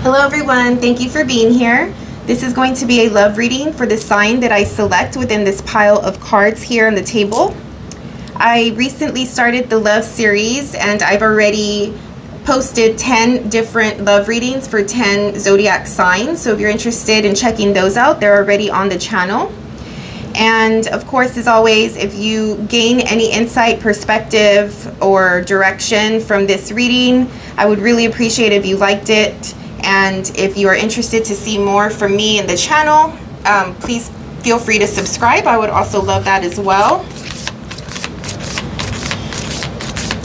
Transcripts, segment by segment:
Hello everyone, thank you for being here. This is going to be a love reading for the sign that I select within this pile of cards here on the table. I recently started the love series and I've already posted 10 different love readings for 10 zodiac signs. So if you're interested in checking those out, they're already on the channel. And of course, as always, if you gain any insight, perspective, or direction from this reading, I would really appreciate if you liked it. And if you are interested to see more from me in the channel, please feel free to subscribe. I would also love that as well.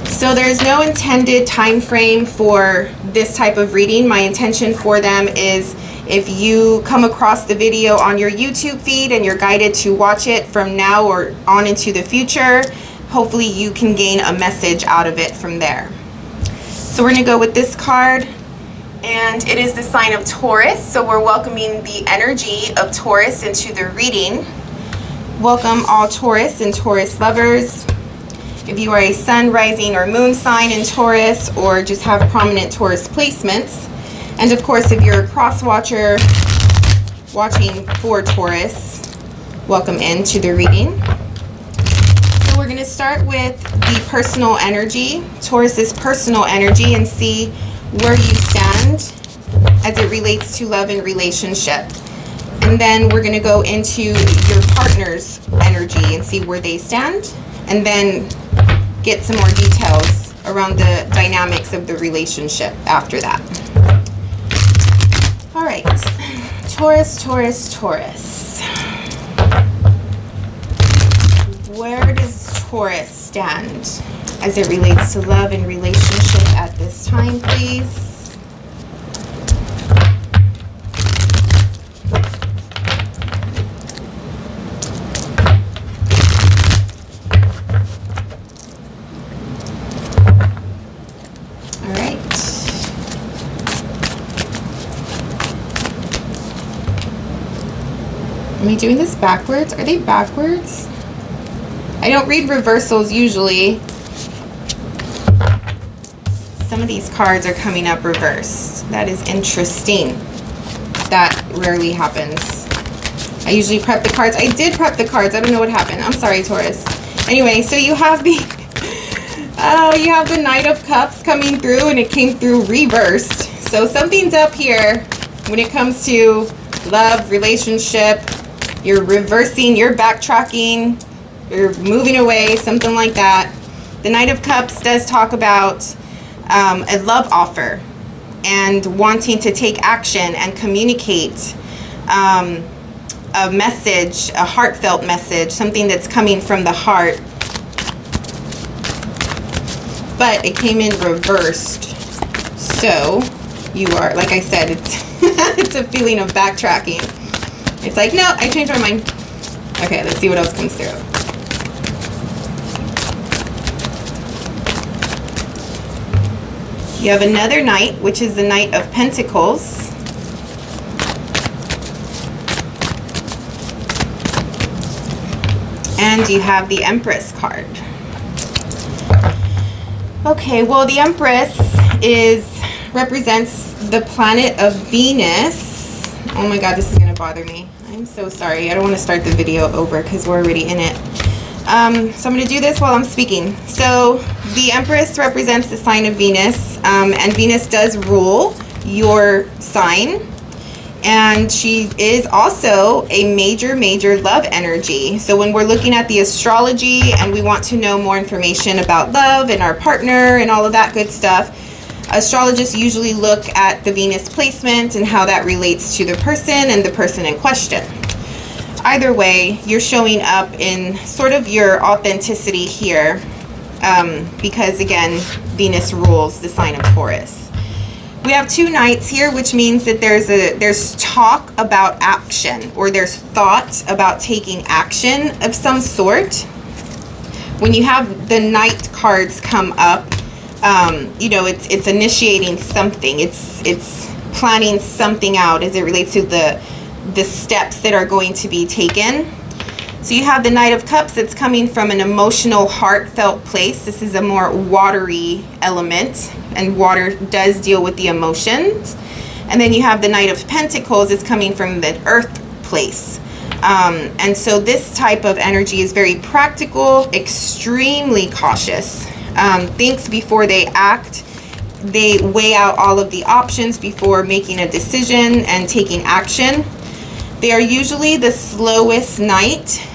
So there's no intended time frame for this type of reading. My intention for them is if you come across the video on your YouTube feed and you're guided to watch it from now or on into the future, hopefully you can gain a message out of it from there. So we're going to go with this card. And it is the sign of Taurus, so we're welcoming the energy of Taurus into the reading. Welcome all Taurus and Taurus lovers. If you are a sun, rising, or moon sign in Taurus, or just have prominent Taurus placements. And of course, if you're a cross watcher watching for Taurus, welcome into the reading. So we're going to start with the personal energy, Taurus's personal energy, and see where you stand as it relates to love and relationship. And then we're going to go into your partner's energy and see where they stand, and then get some more details around the dynamics of the relationship after that. All right, Taurus, Taurus, Taurus. Where does Taurus stand as it relates to love and relationship at this time, please? All right. Am I doing this backwards? Are they backwards? I don't read reversals usually. Some of these cards are coming up reversed. That is interesting. That rarely happens. I usually prep the cards. I did prep the cards. I don't know what happened. I'm sorry, Taurus. Anyway, so you have the you have the Knight of Cups coming through, and it came through reversed. So something's up here when it comes to love, relationship. You're reversing, you're backtracking, you're moving away, something like that. The Knight of Cups does talk about a love offer and wanting to take action and communicate a message, a heartfelt message, something that's coming from the heart. But it came in reversed. So you are, like I said, it's it's a feeling of backtracking. It's like, no, I changed my mind. Okay, let's see what else comes through. You have another Knight, which is the Knight of Pentacles. And you have the Empress card. Okay, well, the Empress represents the planet of Venus. Oh my God, this is going to bother me. I'm so sorry. I don't want to start the video over because we're already in it. So I'm going to do this while I'm speaking. So the Empress represents the sign of Venus, and Venus does rule your sign. And she is also a major, major love energy. So when we're looking at the astrology and we want to know more information about love and our partner and all of that good stuff, astrologists usually look at the Venus placement and how that relates to the person and the person in question. Either way, you're showing up in sort of your authenticity here because, again, Venus rules the sign of Taurus. We have two Knights here, which means that there's talk about action, or there's thought about taking action of some sort. When you have the Knight cards come up, you know, it's initiating something. It's planning something out as it relates to the steps that are going to be taken. So you have the Knight of Cups that's coming from an emotional, heartfelt place. This is a more watery element, and water does deal with the emotions. And then you have the Knight of Pentacles is coming from the Earth place. And so this type of energy is very practical, extremely cautious. Thinks before they act. They weigh out all of the options before making a decision and taking action. They are usually the slowest knight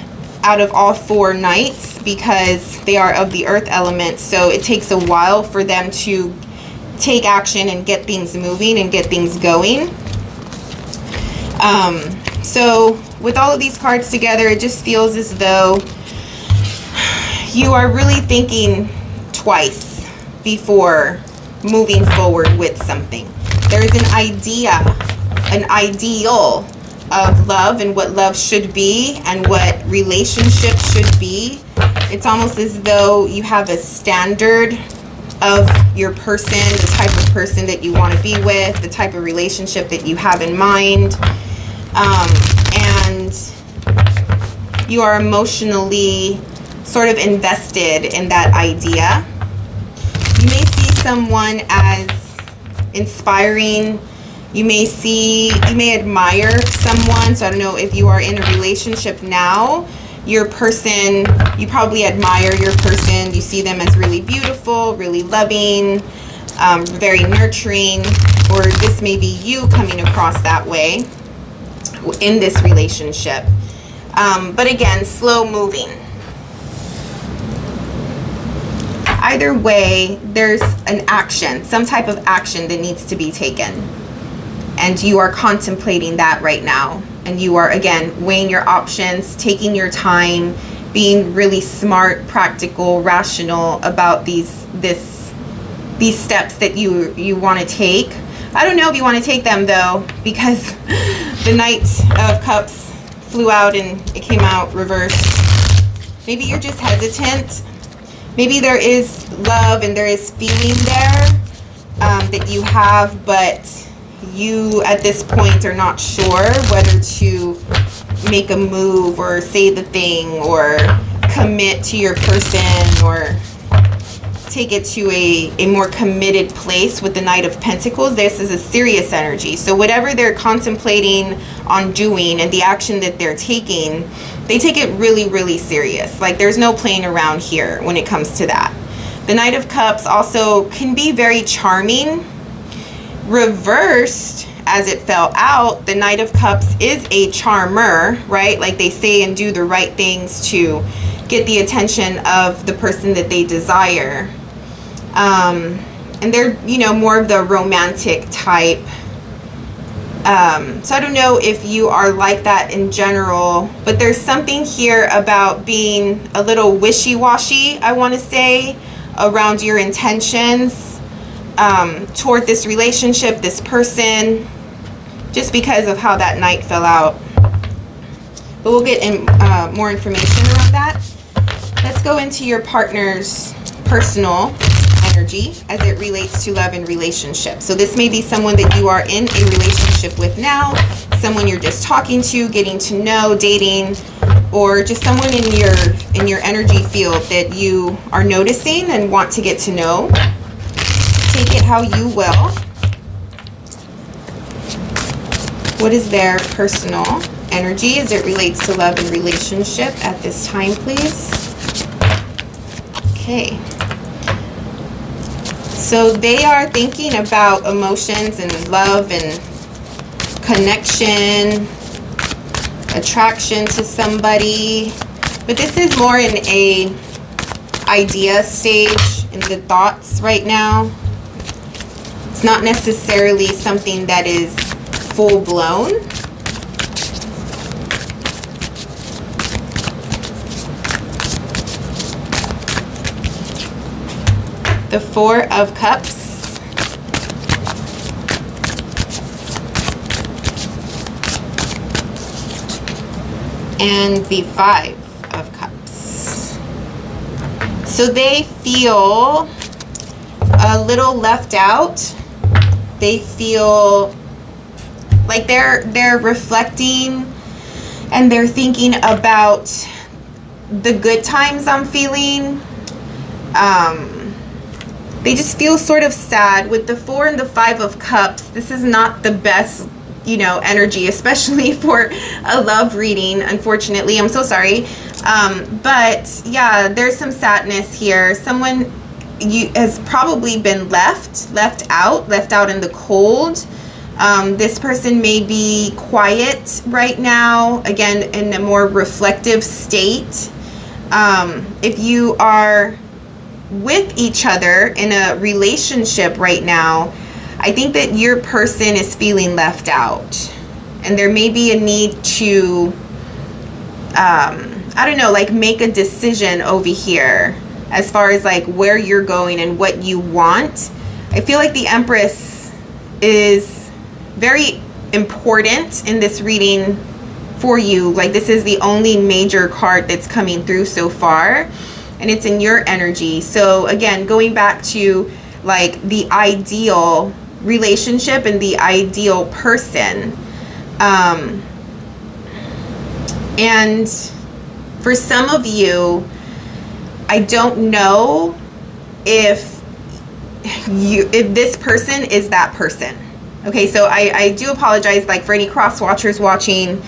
out of all 4 knights because they are of the earth element. So it takes a while for them to take action and get things moving and get things going. So with all of these cards together, it just feels as though you are really thinking twice before moving forward with something. There is an idea, an ideal of love and what love should be and what relationships should be. It's almost as though you have a standard of your person, the type of person that you want to be with, the type of relationship that you have in mind, and you are emotionally sort of invested in that idea. You may see someone as inspiring. You may admire someone. So I don't know if you are in a relationship now, your person, you probably admire your person. You see them as really beautiful, really loving, very nurturing, or this may be you coming across that way in this relationship. But again, slow moving. Either way, there's an action, some type of action that needs to be taken. And you are contemplating that right now. And you are, again, weighing your options, taking your time, being really smart, practical, rational about these steps that you want to take. I don't know if you want to take them, though, because the Knight of Cups flew out and it came out reversed. Maybe you're just hesitant. Maybe there is love and there is feeling there that you have, but you at this point are not sure whether to make a move or say the thing or commit to your person or take it to a more committed place with the Knight of Pentacles. This is a serious energy. So whatever they're contemplating on doing and the action that they're taking, they take it really, really serious. Like there's no playing around here when it comes to that. The Knight of Cups also can be very charming. Reversed, as it fell out, the Knight of Cups is a charmer, right? Like they say and do the right things to get the attention of the person that they desire. And they're, more of the romantic type. So I don't know if you are like that in general, but there's something here about being a little wishy-washy, I want to say, around your intentions toward this relationship, this person, just because of how that Knight fell out. But we'll get in more information around that. Let's go into your partner's personal energy as it relates to love and relationships. So this may be someone that you are in a relationship with now, someone you're just talking to, getting to know, dating, or just someone in your energy field that you are noticing and want to get to know. Take it how you will. What is their personal energy as it relates to love and relationship at this time, please? Okay. So they are thinking about emotions and love and connection, attraction to somebody. But this is more in a idea stage, in the thoughts right now. It's not necessarily something that is full blown. The Four of Cups. And the Five of Cups. So they feel a little left out. They feel like they're reflecting and they're thinking about the good times I'm feeling. they just feel sort of sad. With the 4 and the 5 of Cups, this is not the best, you know, energy, especially for a love reading, unfortunately. I'm so sorry. But yeah, there's some sadness here. Someone has probably been left out in the cold. This person may be quiet right now, again, in a more reflective state. If you are with each other in a relationship right now, I think that your person is feeling left out, and there may be a need to, I don't know, like make a decision over here as far as like where you're going and what you want. I feel like the Empress is very important in this reading for you. Like, this is the only major card that's coming through so far, and it's in your energy. So again, going back to like the ideal relationship and the ideal person, and for some of you, I don't know if this person is that person. Okay, so I do apologize, like, for any cross watchers watching,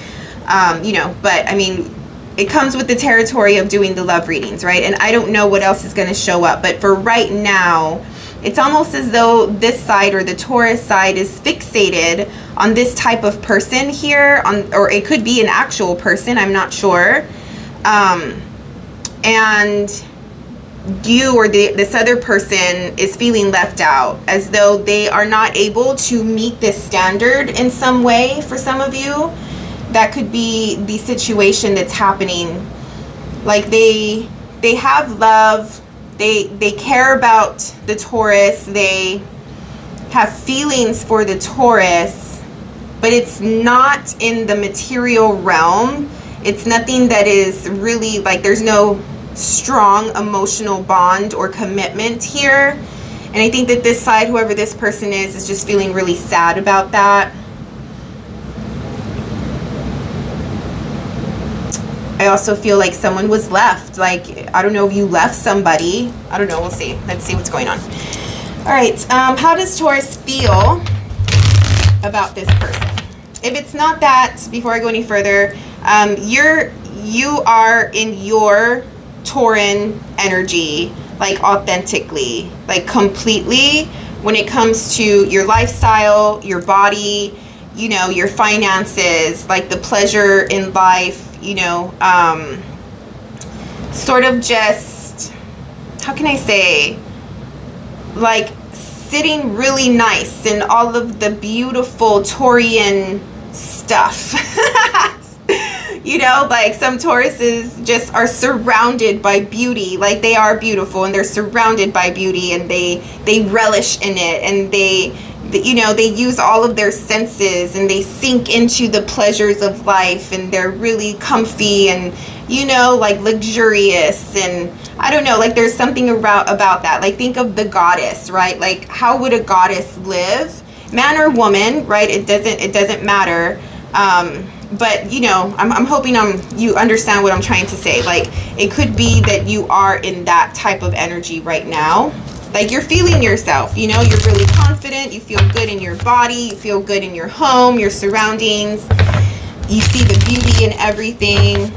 you know, but I mean, it comes with the territory of doing the love readings, right? And I don't know what else is going to show up, but for right now, it's almost as though this side, or the Taurus side, is fixated on this type of person here, or it could be an actual person, I'm not sure. And you, or this other person, is feeling left out, as though they are not able to meet this standard in some way. For some of you, that could be the situation that's happening. Like, they have love, they care about the Taurus, they have feelings for the Taurus, but it's not in the material realm. It's nothing that is really, like, there's no strong emotional bond or commitment here. And I think that this side, whoever this person is just feeling really sad about that. I also feel like someone was left. Like, I don't know if you left somebody. I don't know. We'll see. Let's see what's going on. All right. How does Taurus feel about this person? If it's not that, before I go any further, you are in your Tauran energy, like authentically, like completely, when it comes to your lifestyle, your body, you know, your finances, like the pleasure in life, you know, sort of just, how can I say, like sitting really nice in all of the beautiful Taurian stuff. You know, like some Tauruses just are surrounded by beauty. Like, they are beautiful and they're surrounded by beauty, and they relish in it, and they you know, they use all of their senses, and they sink into the pleasures of life, and they're really comfy and, you know, like luxurious. And I don't know, like there's something about that. Like, think of the goddess, right? Like, how would a goddess live? Man or woman, right? It doesn't matter. But, you know, I'm hoping you understand what I'm trying to say. Like, it could be that you are in that type of energy right now. Like, you're feeling yourself, you know, you're really confident, you feel good in your body, you feel good in your home, your surroundings, you see the beauty in everything.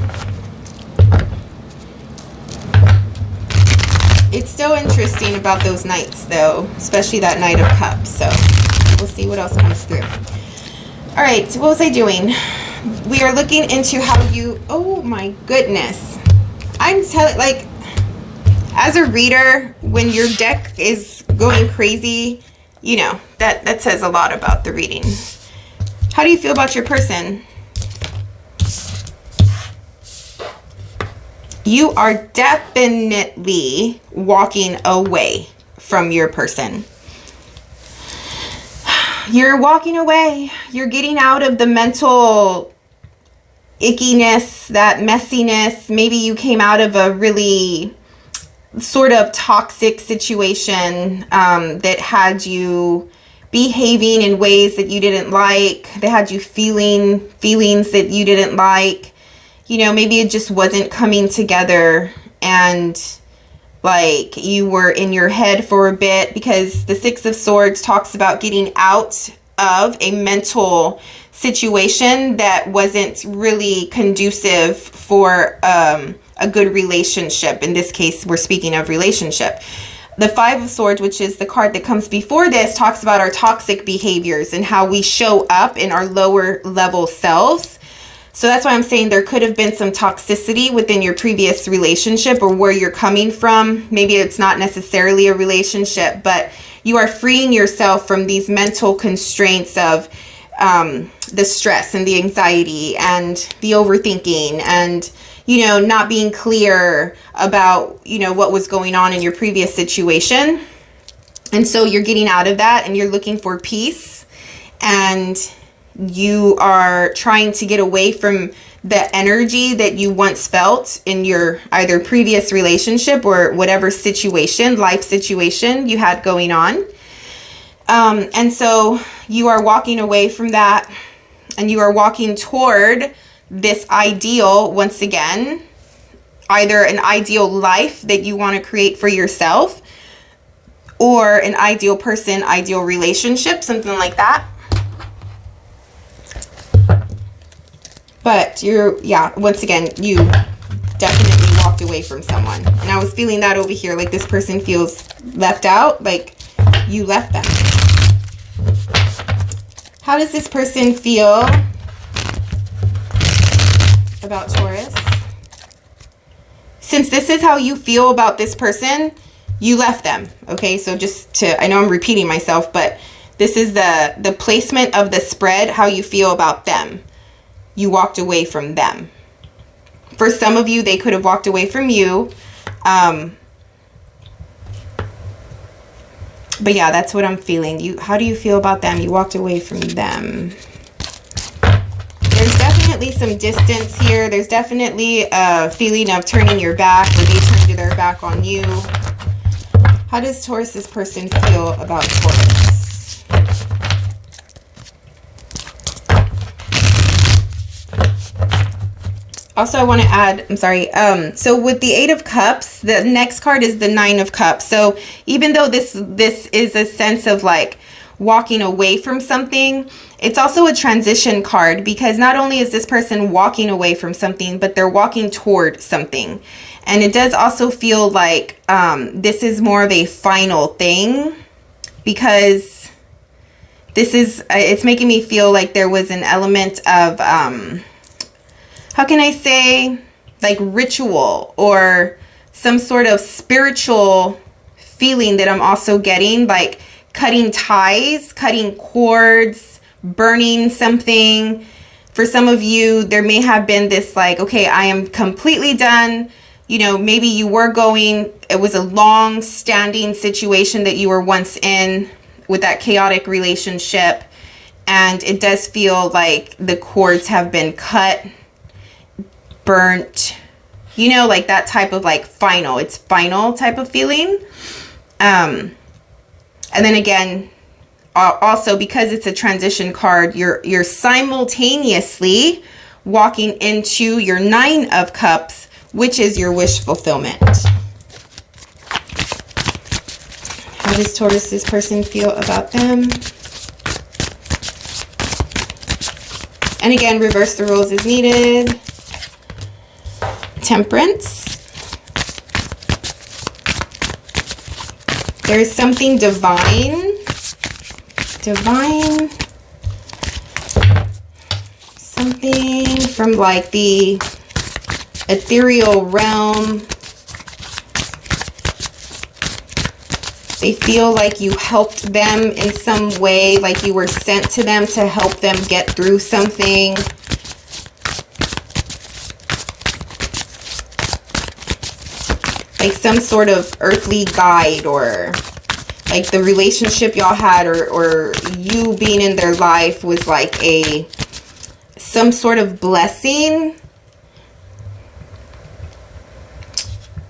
It's so interesting about those nights, though, especially that Knight of Cups. So we'll see what else comes through. All right, what was I doing? We are looking into how you, oh my goodness. I'm telling, like, as a reader, when your deck is going crazy, you know, that says a lot about the reading. How do you feel about your person? You are definitely walking away from your person. You're walking away. You're getting out of the mental ickiness, that messiness. Maybe you came out of a really sort of toxic situation that had you behaving in ways that you didn't like. That had you feeling feelings that you didn't like. You know, maybe it just wasn't coming together. And like you were in your head for a bit, because the Six of Swords talks about getting out of a mental situation that wasn't really conducive for a good relationship. In this case, we're speaking of relationship. The Five of Swords, which is the card that comes before this, talks about our toxic behaviors and how we show up in our lower level selves. So that's why I'm saying there could have been some toxicity within your previous relationship, or where you're coming from. Maybe it's not necessarily a relationship, but you are freeing yourself from these mental constraints of the stress and the anxiety and the overthinking and, you know, not being clear about, you know, what was going on in your previous situation. And so you're getting out of that and you're looking for peace, and you are trying to get away from the energy that you once felt in your either previous relationship or whatever situation, life situation you had going on. And so you are walking away from that, and you are walking toward this ideal, once again, either an ideal life that you want to create for yourself, or an ideal person, ideal relationship, something like that. But once again, you definitely walked away from someone. And I was feeling that over here, like this person feels left out, like you left them. How does this person feel about Taurus? Since this is how you feel about this person, you left them. Okay, so I know I'm repeating myself, but this is the placement of the spread, how you feel about them. You walked away from them. For some of you, they could have walked away from you. But yeah, that's what I'm feeling. How do you feel about them? You walked away from them. There's definitely some distance here. There's definitely a feeling of turning your back, or they turned their back on you. How does Taurus's person feel about Taurus? Also, I want to add, I'm sorry, so with the Eight of Cups, the next card is the Nine of Cups. So even though this is a sense of like walking away from something, it's also a transition card, because not only is this person walking away from something, but they're walking toward something. And it does also feel like this is more of a final thing, because it's making me feel like there was an element of, how can I say, like ritual or some sort of spiritual feeling that I'm also getting, like cutting ties, cutting cords, burning something. For some of you, there may have been this like, okay, I am completely done. You know, maybe you were it was a long standing situation that you were once in with that chaotic relationship. And it does feel like the cords have been cut, burnt, you know, like that type of like final, it's final type of feeling. And then again, also because it's a transition card, you're simultaneously walking into your Nine of Cups, which is your wish fulfillment. How does Taurus's person feel about them? And again, reverse the roles as needed. Temperance. There is something divine. Something from like the ethereal realm. They feel like you helped them in some way, like you were sent to them to help them get through something. Like some sort of earthly guide, or like the relationship y'all had, or you being in their life was like some sort of blessing.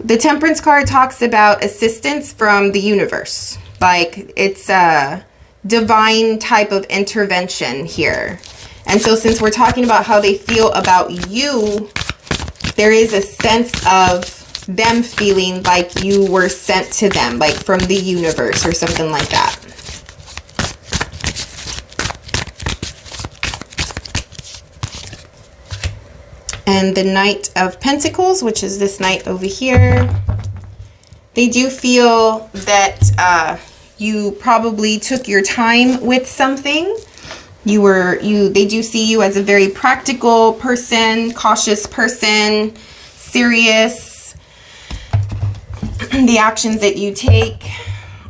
The Temperance card talks about assistance from the universe. Like it's a divine type of intervention here. And so since we're talking about how they feel about you, there is a sense of them feeling like you were sent to them, like from the universe or something like that. And the Knight of Pentacles, which is this knight over here, they do feel that you probably took your time with something. They do see you as a very practical person, cautious person, serious. The actions that you take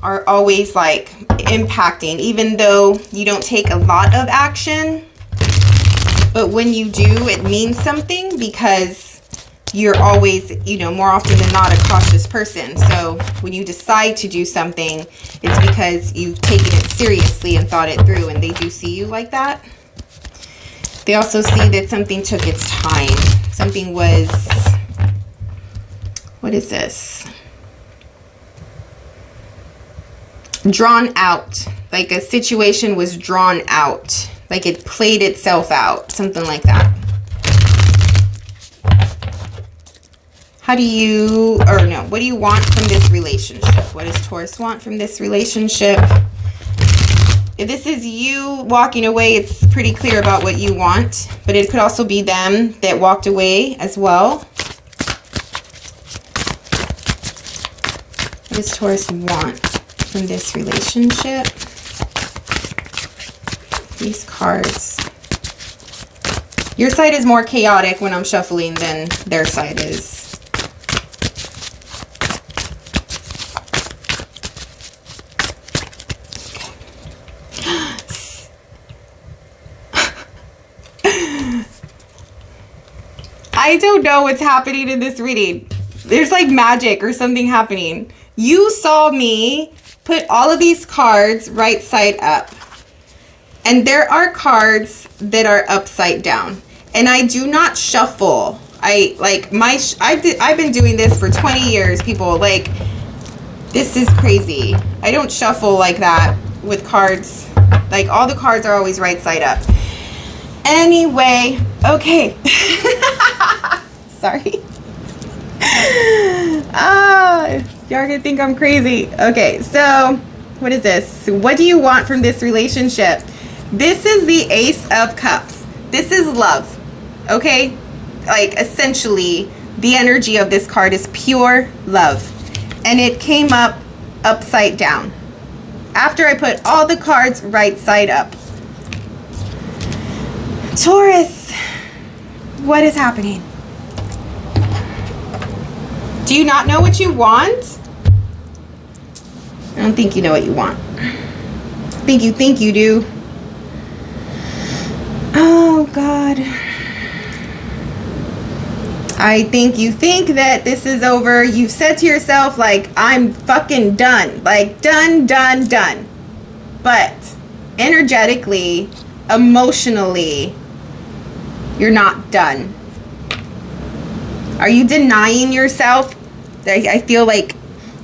are always like impacting, even though you don't take a lot of action. But when you do, it means something because you're always, you know, more often than not, a cautious person. So when you decide to do something, it's because you've taken it seriously and thought it through, and they do see you like that. They also see that something took its time. Something was, what is this? Drawn out. Like a situation was drawn out. Like it played itself out. Something like that. How do you, or no, what do you want from this relationship? What does Taurus want from this relationship? If this is you walking away, it's pretty clear about what you want, but it could also be them that walked away as well. What does Taurus want from this relationship? These cards. Your side is more chaotic when I'm shuffling than their side is. I don't know what's happening in this reading. There's like magic or something happening. You saw me put all of these cards right side up. And there are cards that are upside down. And I do not shuffle. I've been doing this for 20 years, people. Like, this is crazy. I don't shuffle like that with cards. Like, all the cards are always right side up. Anyway, okay. Sorry. Y'all gonna think I'm crazy. Okay, so what is this? What do you want from this relationship? This is the Ace of Cups. This is love. Okay? Like, essentially, the energy of this card is pure love. And it came up upside down. After I put all the cards right side up. Taurus, what is happening? Do you not know what you want? I don't think you know what you want. I think you do. Oh, God. I think you think that this is over. You've said to yourself, like, I'm fucking done. Like, done. But energetically, emotionally, you're not done. Are you denying yourself? I feel like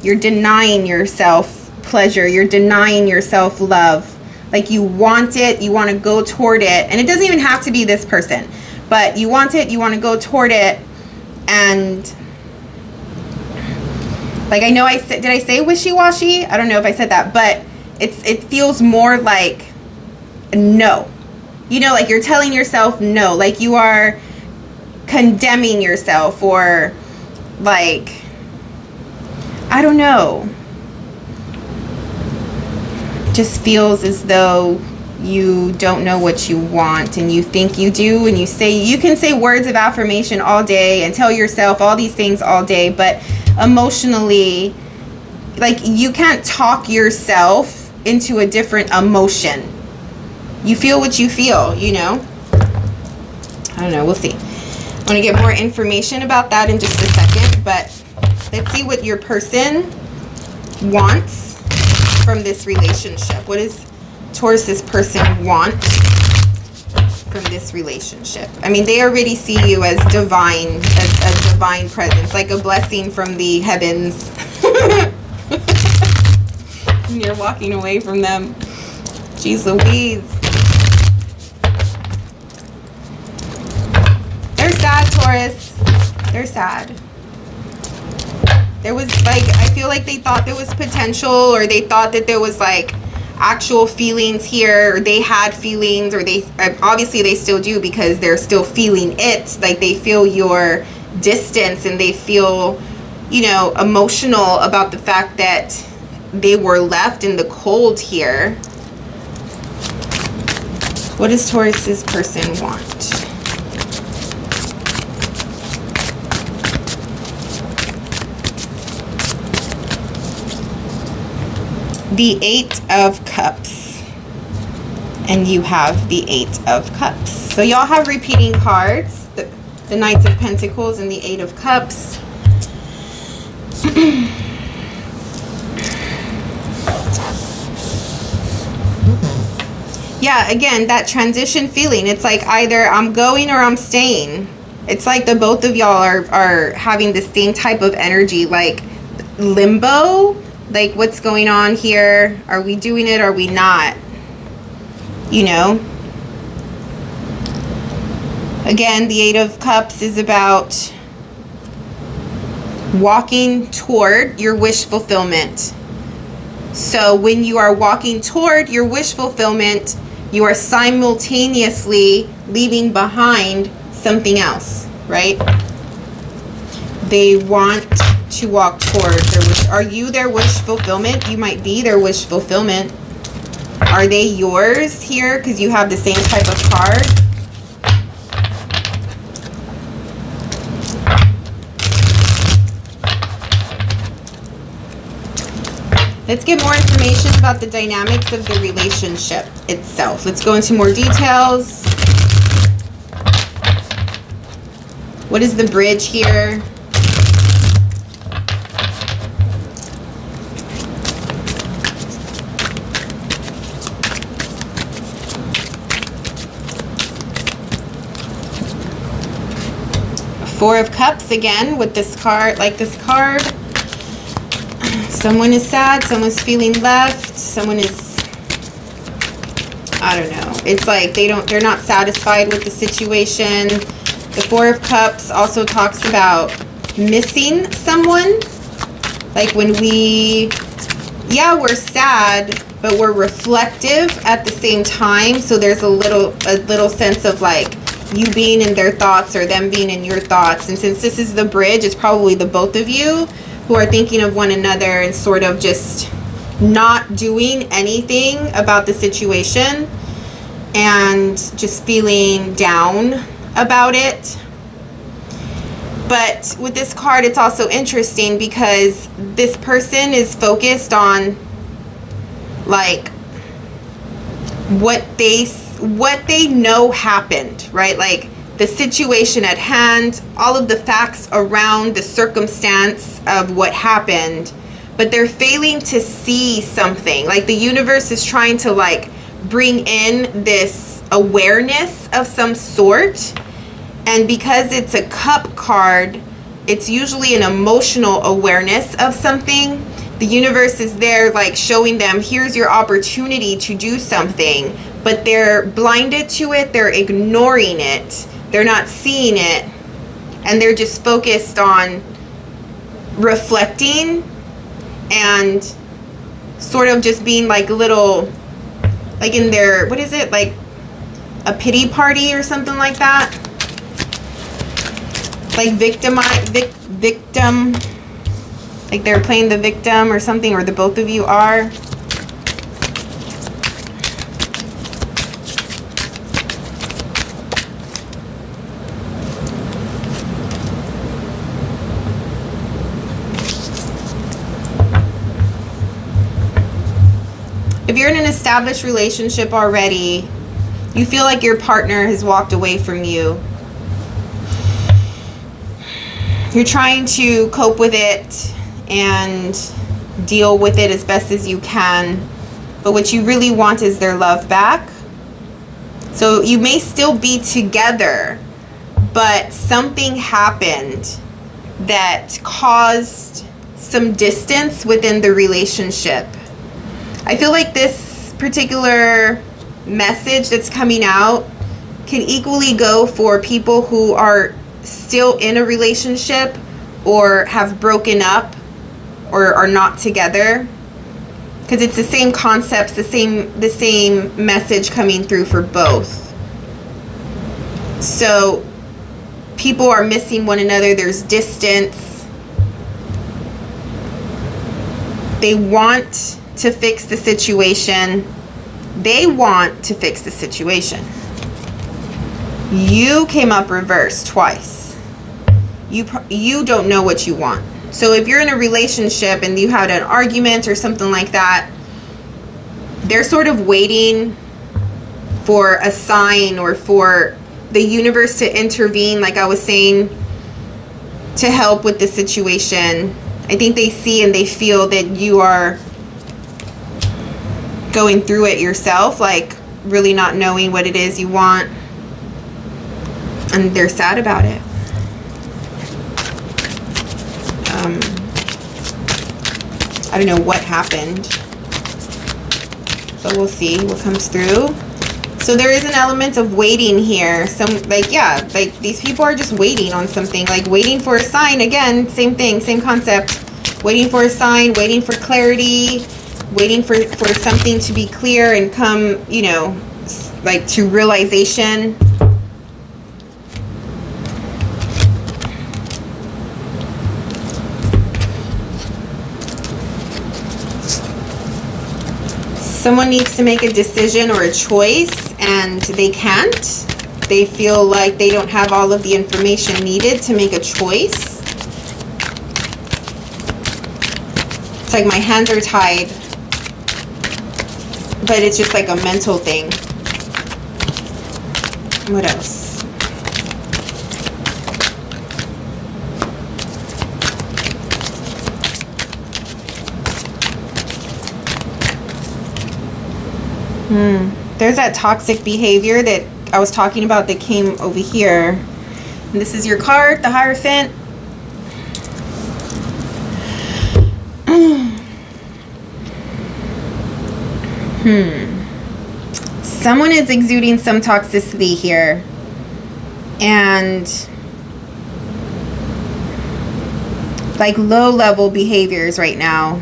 you're denying yourself pleasure. You're denying yourself love. Like, you want it. You want to go toward it. And it doesn't even have to be this person. But you want it. You want to go toward it. And, like, I know did I say wishy-washy? I don't know if I said that. But it feels more like no. You know, like you're telling yourself no. Like you are condemning yourself, or like, I don't know. Just feels as though you don't know what you want, and you think you do, and you can say words of affirmation all day and tell yourself all these things all day, but emotionally, like, you can't talk yourself into a different emotion. You feel what you feel, you know? I don't know, we'll see. I'm going to get more information about that in just a second, but let's see what your person wants from this relationship. What does Taurus's person want from this relationship? I mean, they already see you as divine, as a divine presence, like a blessing from the heavens. And you're walking away from them. Jeez Louise. They're sad, Taurus. They're sad. There was like, I feel like they thought there was potential, or they thought that there was like actual feelings here, or they had feelings, or they obviously they still do, because they're still feeling it. Like they feel your distance, and they feel, you know, emotional about the fact that they were left in the cold here. What does Taurus's person want? The 8 of Cups, and you have the 8 of Cups. So y'all have repeating cards, the Knights of Pentacles and the 8 of Cups. Yeah, again, that transition feeling. It's like either I'm going or I'm staying. It's like the both of y'all are having the same type of energy, like limbo. Like, what's going on here? Are we doing it? Are we not? You know? Again, the 8 of Cups is about walking toward your wish fulfillment. So when you are walking toward your wish fulfillment, you are simultaneously leaving behind something else, right? They want to walk toward their wish. Are you their wish fulfillment? You might be their wish fulfillment. Are they yours here? Because you have the same type of card. Let's get more information about the dynamics of the relationship itself. Let's go into more details. What is the bridge here? Four of Cups again with this card, like this card. Someone is sad, someone's feeling left, someone is, I don't know. It's like they're not satisfied with the situation. The Four of Cups also talks about missing someone. Like when we're sad, but we're reflective at the same time. So there's a little sense of like you being in their thoughts or them being in your thoughts. And since this is the bridge, it's probably the both of you who are thinking of one another and sort of just not doing anything about the situation and just feeling down about it. But with this card, it's also interesting because this person is focused on like what they know happened, right? Like the situation at hand, all of the facts around the circumstance of what happened, but they're failing to see something. Like the universe is trying to like bring in this awareness of some sort. And because it's a cup card, it's usually an emotional awareness of something. The universe is there like showing them, here's your opportunity to do something, but they're blinded to it, they're ignoring it, they're not seeing it, and they're just focused on reflecting and sort of just being like little, like in their, what is it, like a pity party or something like that, like victim, like they're playing the victim or something, or the both of you are. If you're in an established relationship already, you feel like your partner has walked away from you. You're trying to cope with it and deal with it as best as you can, but what you really want is their love back. So you may still be together, but something happened that caused some distance within the relationship. I feel like this particular message that's coming out can equally go for people who are still in a relationship or have broken up or are not together, because it's the same concepts, the same message coming through for both. So people are missing one another. There's distance. They want to fix the situation. They want to fix the situation. You came up reversed twice. You don't know what you want. So if you're in a relationship and you had an argument or something like that, they're sort of waiting for a sign or for the universe to intervene, like I was saying, to help with the situation. I think they see and they feel that you are going through it yourself, like really not knowing what it is you want, and they're sad about it. I don't know what happened, but we'll see what comes through. So there is an element of waiting here. Like these people are just waiting on something, like waiting for a sign. Again, same thing, same concept. Waiting for a sign, waiting for clarity, waiting for something to be clear and come, you know, like to realization. Someone needs to make a decision or a choice and they can't. They feel like they don't have all of the information needed to make a choice. It's like my hands are tied, but it's just like a mental thing. What else? There's that toxic behavior that I was talking about that came over here. And this is your card, the Hierophant. Someone is exuding some toxicity here. And like low-level behaviors right now.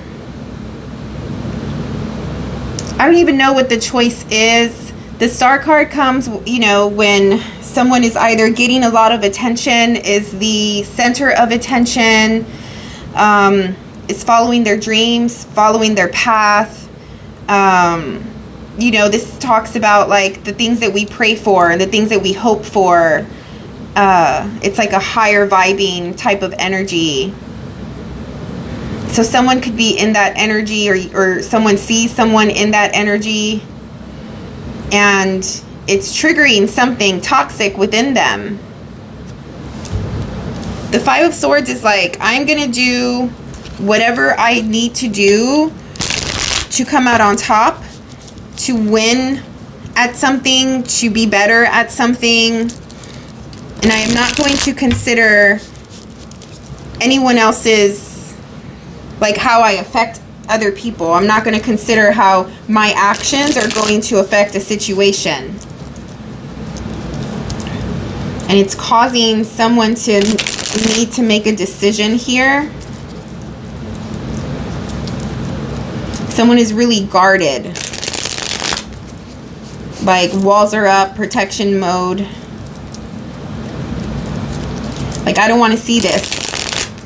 I don't even know what the choice is. The Star card comes, you know, when someone is either getting a lot of attention, is the center of attention, is following their dreams, following their path. You know, this talks about like the things that we pray for and the things that we hope for. It's like a higher vibing type of energy. So someone could be in that energy, or someone sees someone in that energy, and it's triggering something toxic within them. The Five of Swords is like, I'm going to do whatever I need to do to come out on top, to win at something, to be better at something. And I am not going to consider anyone else's, like how I affect other people. I'm not going to consider how my actions are going to affect a situation. And it's causing someone to need to make a decision here. Someone is really guarded. Like walls are up, protection mode. Like, I don't want to see this.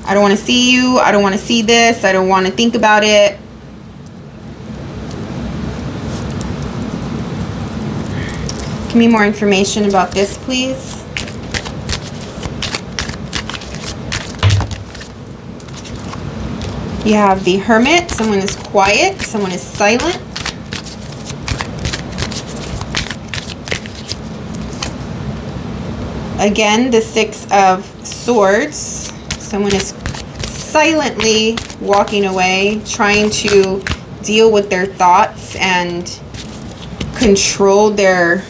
I don't want to see you. I don't want to see this. I don't want to think about it. Give me more information about this, please. You have the Hermit. Someone is quiet. Someone is silent. Again, the Six of Swords. Someone is silently walking away, trying to deal with their thoughts and control their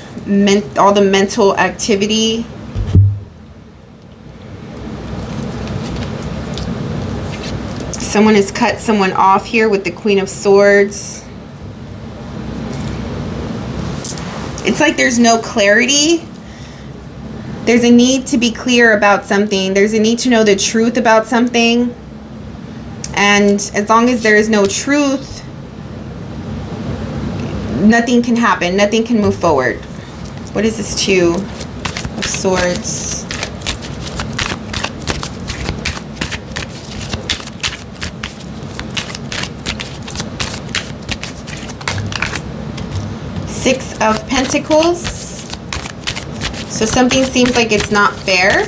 all the mental activity. Someone has cut someone off here with the Queen of Swords. It's like there's no clarity. There's a need to be clear about something. There's a need to know the truth about something. And as long as there is no truth, nothing can happen. Nothing can move forward. What is this 2 of Swords? Six of Pentacles. So something seems like it's not fair.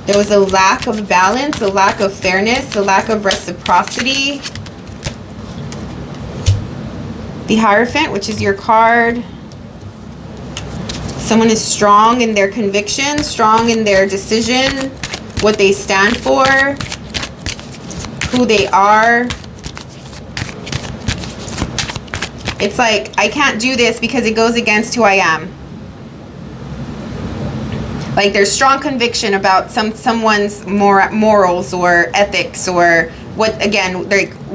There was a lack of balance, a lack of fairness, a lack of reciprocity. The Hierophant, which is your card. Someone is strong in their conviction, strong in their decision, what they stand for, who they are. It's like, I can't do this because it goes against who I am. Like there's strong conviction about someone's morals or ethics or what, again,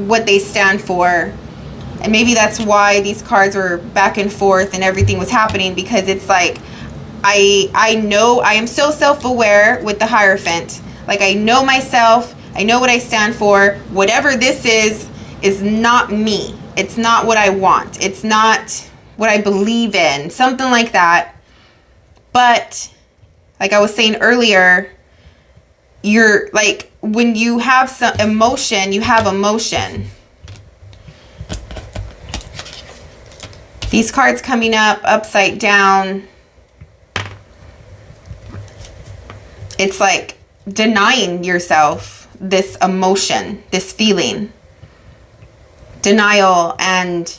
what they stand for. And maybe that's why these cards were back and forth and everything was happening, because it's like, I know, I am so self-aware with the Hierophant. Like I know myself, I know what I stand for. Whatever this is not me. It's not what I want. It's not what I believe in. Something like that. But like I was saying earlier, you're like, when you have some emotion, you have emotion. These cards coming up upside down. It's like denying yourself this emotion, this feeling. Denial and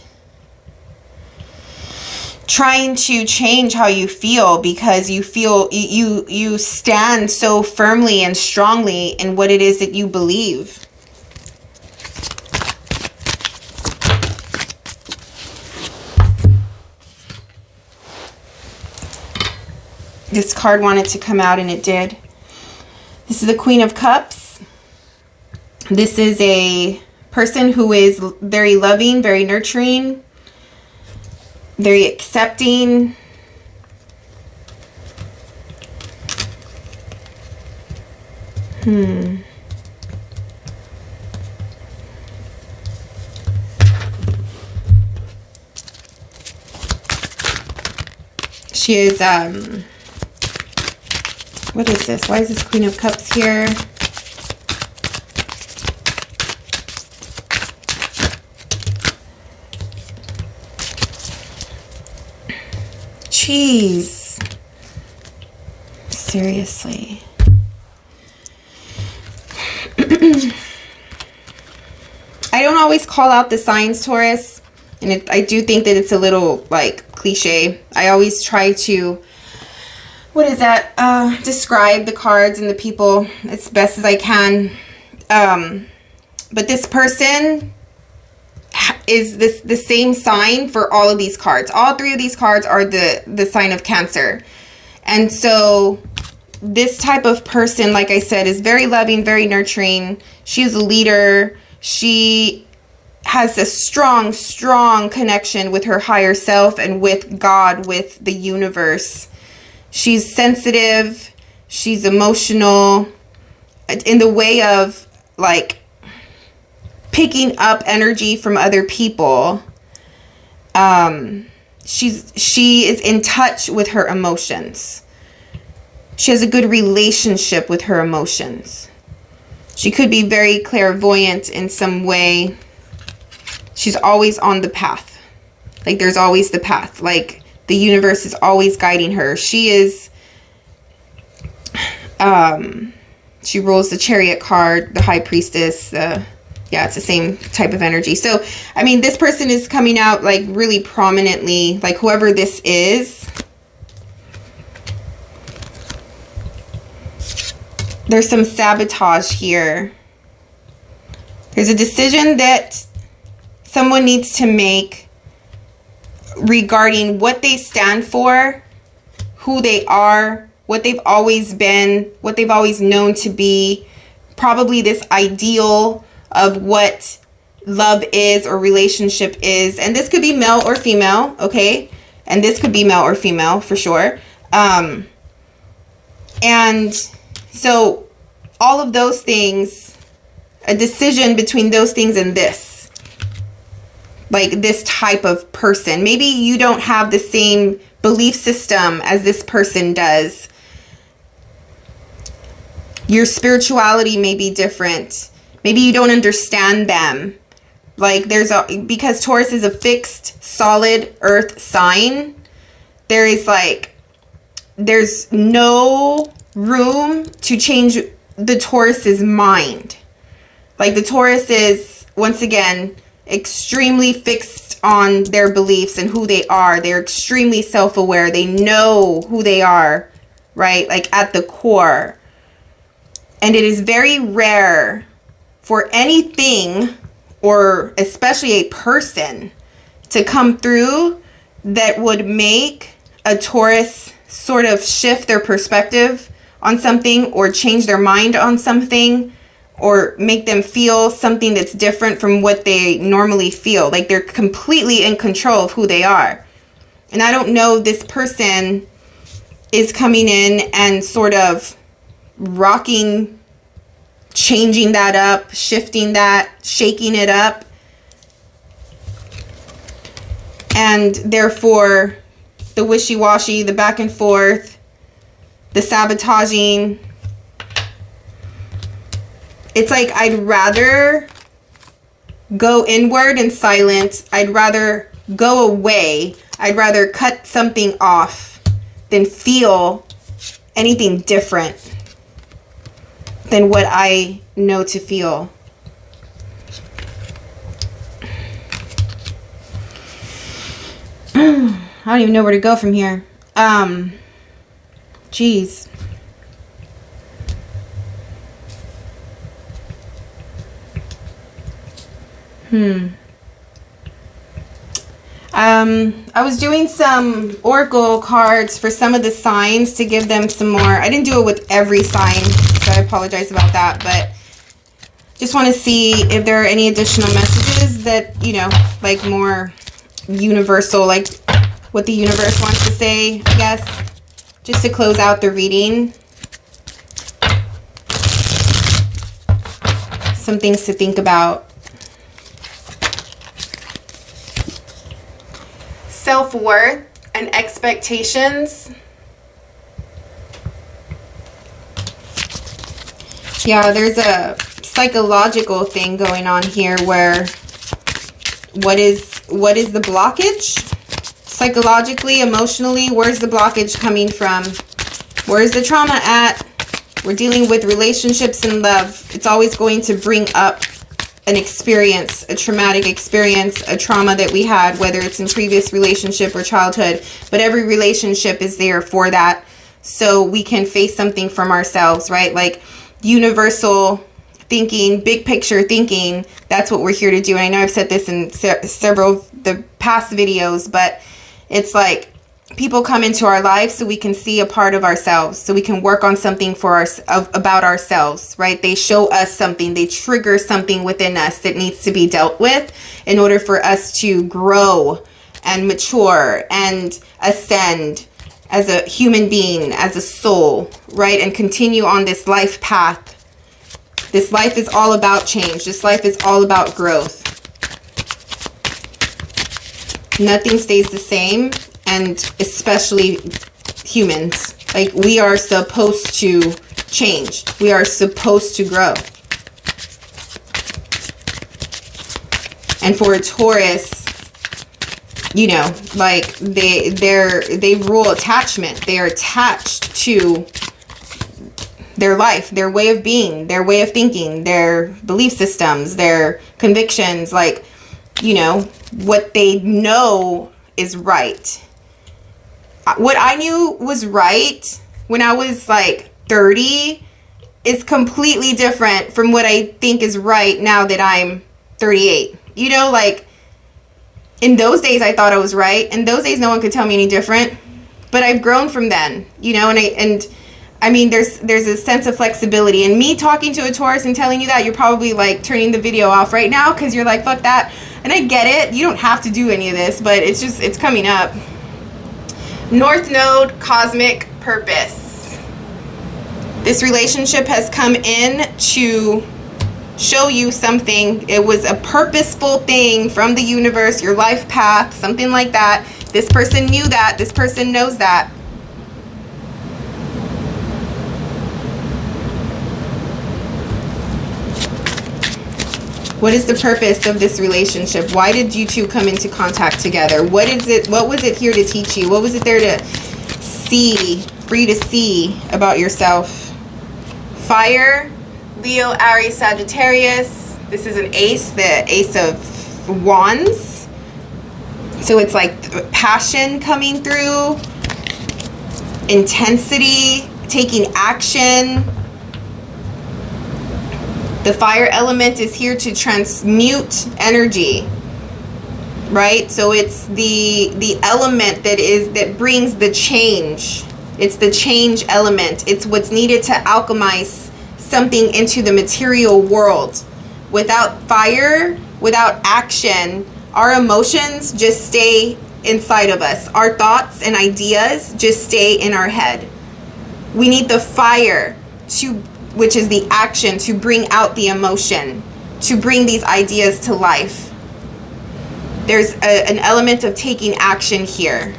trying to change how you feel, because you feel you stand so firmly and strongly in what it is that you believe. This card wanted to come out and it did. This is the Queen of Cups. This is a person who is very loving, very nurturing, very accepting. She is, what is this? Why is this Queen of Cups here? Jeez. Seriously. I don't always call out the signs, Taurus. And I do think that it's a little, like, cliche. I always try to, what is that? Describe the cards and the people as best as I can. But this person is the same sign for all of these cards. All three of these cards are the sign of Cancer. And so this type of person, like I said, is very loving, very nurturing. She is a leader. She has a strong, strong connection with her higher self and with God, with the universe. She's sensitive. She's emotional in the way of, like, picking up energy from other people. She is in touch with her emotions. She has a good relationship with her emotions. She could be very clairvoyant in some way. She's always on the path. Like, there's always the path. Like, the universe is always guiding her. She is, she rules the Chariot card, the High Priestess. Yeah, it's the same type of energy. So, I mean, this person is coming out, like, really prominently. Like, whoever this is, there's some sabotage here. There's a decision that someone needs to make regarding what they stand for, who they are, what they've always been, what they've always known to be. Probably this ideal of what love is or relationship is. And this could be male or female, okay? And this could be male or female for sure. And so all of those things, a decision between those things and this. Like this type of person. Maybe you don't have the same belief system as this person does. Your spirituality may be different. Maybe you don't understand them. Like because Taurus is a fixed, solid earth sign, there's no room to change the Taurus's mind. Like the Taurus is, once again, extremely fixed on their beliefs and who they are. They're extremely self-aware. They know who they are, right? Like at the core. And it is very rare for anything, or especially a person, to come through that would make a Taurus sort of shift their perspective on something, or change their mind on something, or make them feel something that's different from what they normally feel. Like they're completely in control of who they are. And I don't know, this person is coming in and sort of rocking, changing that up, shifting that, shaking it up. And therefore, the wishy-washy, the back and forth, the sabotaging. It's like, I'd rather go inward and silent. I'd rather go away. I'd rather cut something off than feel anything different than what I know to feel. I don't even know where to go from here. Geez. I was doing some oracle cards for some of the signs to give them some more. I didn't do it with every sign, so I apologize about that, but just want to see if there are any additional messages that, you know, like more universal, like what the universe wants to say, I guess, just to close out the reading. Some things to think about. Self-worth and expectations. Yeah, there's a psychological thing going on here where what is the blockage? Psychologically, emotionally, where's the blockage coming from? Where's the trauma at? We're dealing with relationships and love. It's always going to bring up an experience, a traumatic experience, a trauma that we had, whether it's in previous relationship or childhood. But every relationship is there for that, so we can face something from ourselves, right? Like universal thinking, big picture thinking. That's what we're here to do. And I know I've said this in several of the past videos, but it's like people come into our lives so we can see a part of ourselves, so we can work on something for about ourselves, right? They show us something, they trigger something within us that needs to be dealt with in order for us to grow and mature and ascend as a human being, as a soul, right? And continue on this life path. This life is all about change. This life is all about growth. Nothing stays the same. And especially humans, like we are supposed to change. We are supposed to grow. And for a Taurus, you know, like they rule attachment. They are attached to their life, their way of being, their way of thinking, their belief systems, their convictions, like, you know, what they know is right. What I knew was right when I was like 30 is completely different from what I think is right now that I'm 38. You know, like in those days I thought I was right. In those days no one could tell me any different. But I've grown from then, you know, and I mean there's a sense of flexibility. And me talking to a Taurus and telling you that, you're probably like turning the video off right now because you're like, fuck that. And I get it. You don't have to do any of this, but it's coming up. North Node, cosmic purpose. This relationship has come in to show you something. It was a purposeful thing from the universe, your life path, something like that. This person knew that. This person knows that. What is the purpose of this relationship? Why did you two come into contact together? What is it? What was it here to teach you? What was it there to see, for you to see about yourself? Fire, Leo, Aries, Sagittarius. This is an ace, the Ace of Wands. So it's like passion coming through, intensity, taking action. The fire element is here to transmute energy, right? So it's the element that brings the change. It's the change element. It's what's needed to alchemize something into the material world. Without fire, without action, our emotions just stay inside of us. Our thoughts and ideas just stay in our head. We need the fire which is the action, to bring out the emotion, to bring these ideas to life. There's an element of taking action here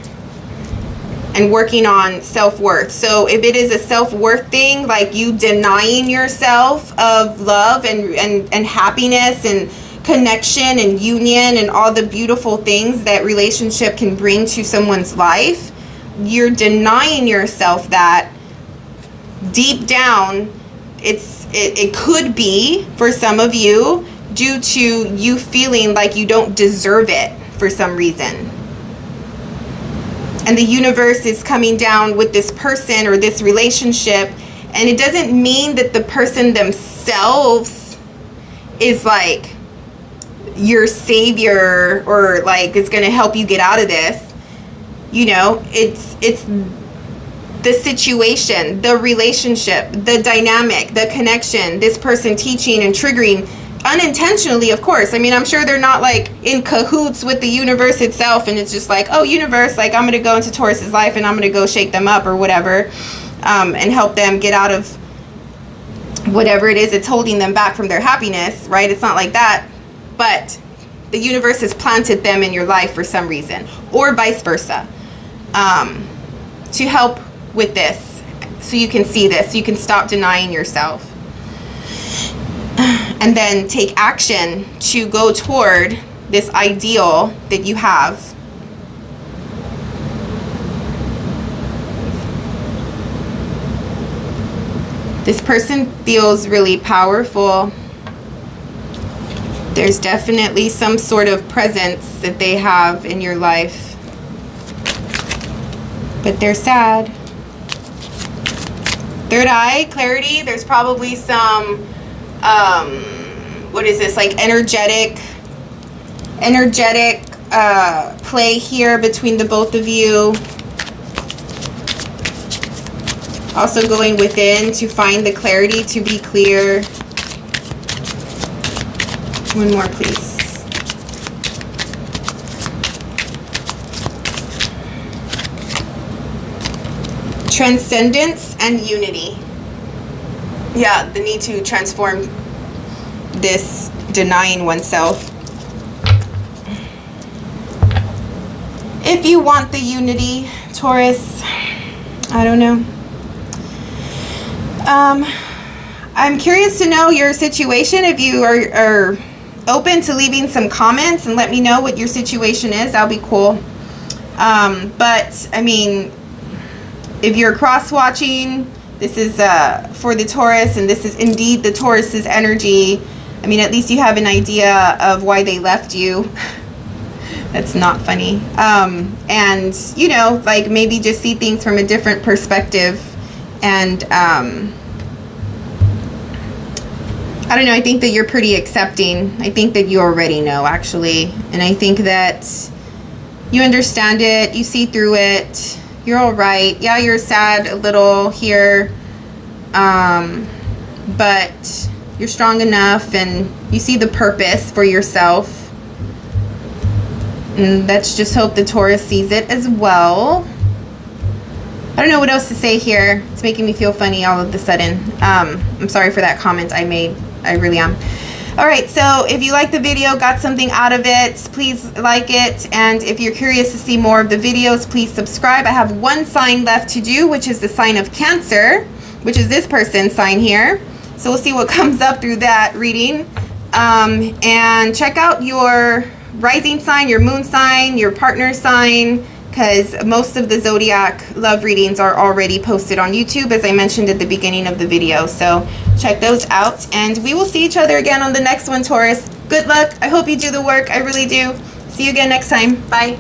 and working on self-worth. So if it is a self-worth thing, like you denying yourself of love and happiness and connection and union and all the beautiful things that relationship can bring to someone's life, you're denying yourself that. Deep down, it could be, for some of you, due to you feeling like you don't deserve it for some reason. And the universe is coming down with this person or this relationship, and it doesn't mean that the person themselves is like your savior or like it's going to help you get out of this. You know, it's the situation, the relationship, the dynamic, the connection, this person teaching and triggering unintentionally, of course. I mean, I'm sure they're not like in cahoots with the universe itself, and it's just like, oh, universe, like I'm going to go into Taurus's life and I'm going to go shake them up or whatever, and help them get out of whatever it is that's holding them back from their happiness, right? It's not like that. But the universe has planted them in your life for some reason, or vice versa, to help with this, so you can see this, so you can stop denying yourself, and then take action to go toward this ideal that you have. This person feels really powerful. There's definitely some sort of presence that they have in your life, but they're sad. Third eye, clarity. There's probably some, what is this, like energetic play here between the both of you. Also going within to find the clarity, to be clear. One more, please. Transcendence and unity. Yeah, the need to transform this denying oneself. If you want the unity, Taurus, I don't know. I'm curious to know your situation. If you are open to leaving some comments and let me know what your situation is, that'll be cool. But I mean, if you're cross-watching, this is for the Taurus, and this is indeed the Taurus's energy. I mean, at least you have an idea of why they left you. That's not funny. And, you know, like maybe just see things from a different perspective. And I don't know, I think that you're pretty accepting. I think that you already know, actually. And I think that you understand it, you see through it. You're all right. Yeah, you're sad a little here, but you're strong enough, and you see the purpose for yourself. And let's just hope the Taurus sees it as well. don't know what else to say here. It's making me feel funny all of a sudden. I'm sorry for that comment I made. I really am. All right, so if you like the video, got something out of it, please like it. And if you're curious to see more of the videos, please subscribe. I have one sign left to do, which is the sign of Cancer, which is this person's sign here. So we'll see what comes up through that reading. And check out your rising sign, your moon sign, your partner sign, because most of the zodiac love readings are already posted on YouTube, as I mentioned at the beginning of the video. So check those out, and we will see each other again on the next one, Taurus. Good luck. I hope you do the work. I really do. See you again next time. Bye.